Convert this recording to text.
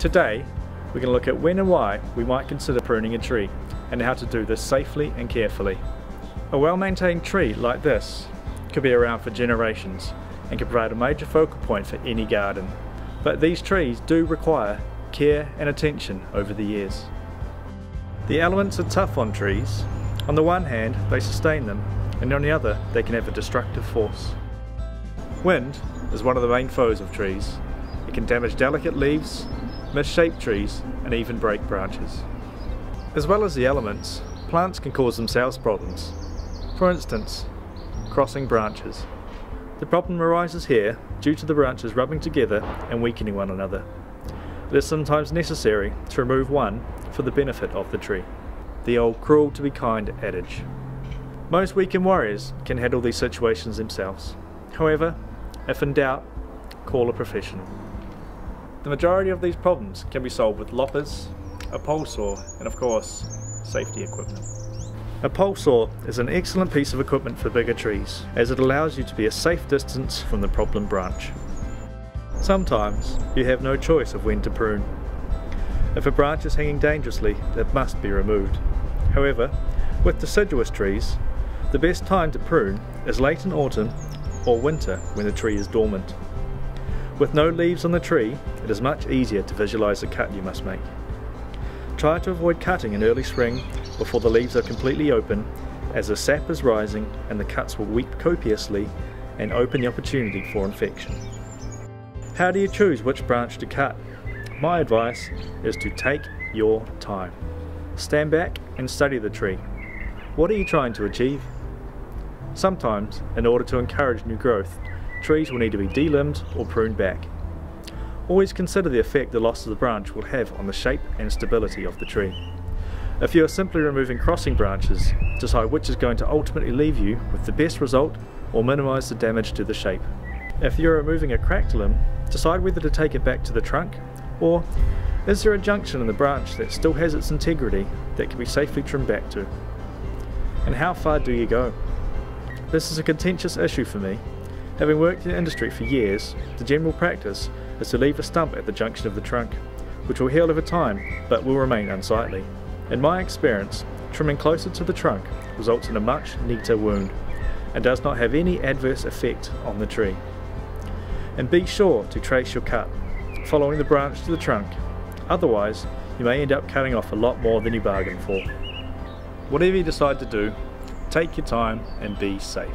Today, we're going to look at when and why we might consider pruning a tree and how to do this safely and carefully. A well-maintained tree like this could be around for generations and can provide a major focal point for any garden. But these trees do require care and attention over the years. The elements are tough on trees. On the one hand, they sustain them, and on the other, they can have a destructive force. Wind is one of the main foes of trees. It can damage delicate leaves, misshape trees, and even break branches. As well as the elements, plants can cause themselves problems. For instance, crossing branches. The problem arises here due to the branches rubbing together and weakening one another. It is sometimes necessary to remove one for the benefit of the tree. The old cruel to be kind adage. Most weekend warriors can handle these situations themselves. However, if in doubt, call a professional. The majority of these problems can be solved with loppers, a pole saw, and of course, safety equipment. A pole saw is an excellent piece of equipment for bigger trees, as it allows you to be a safe distance from the problem branch. Sometimes you have no choice of when to prune. If a branch is hanging dangerously, it must be removed. However, with deciduous trees, the best time to prune is late in autumn or winter when the tree is dormant. With no leaves on the tree, it is much easier to visualize the cut you must make. Try to avoid cutting in early spring before the leaves are completely open, as the sap is rising and the cuts will weep copiously and open the opportunity for infection. How do you choose which branch to cut? My advice is to take your time. Stand back and study the tree. What are you trying to achieve? Sometimes, in order to encourage new growth, trees will need to be delimbed or pruned back. Always consider the effect the loss of the branch will have on the shape and stability of the tree. If you are simply removing crossing branches, decide which is going to ultimately leave you with the best result or minimise the damage to the shape. If you are removing a cracked limb, decide whether to take it back to the trunk, or is there a junction in the branch that still has its integrity that can be safely trimmed back to? And how far do you go? This is a contentious issue for me. Having worked in the industry for years, the general practice is to leave a stump at the junction of the trunk, which will heal over time but will remain unsightly. In my experience, trimming closer to the trunk results in a much neater wound and does not have any adverse effect on the tree. And be sure to trace your cut, following the branch to the trunk, otherwise you may end up cutting off a lot more than you bargained for. Whatever you decide to do, take your time and be safe.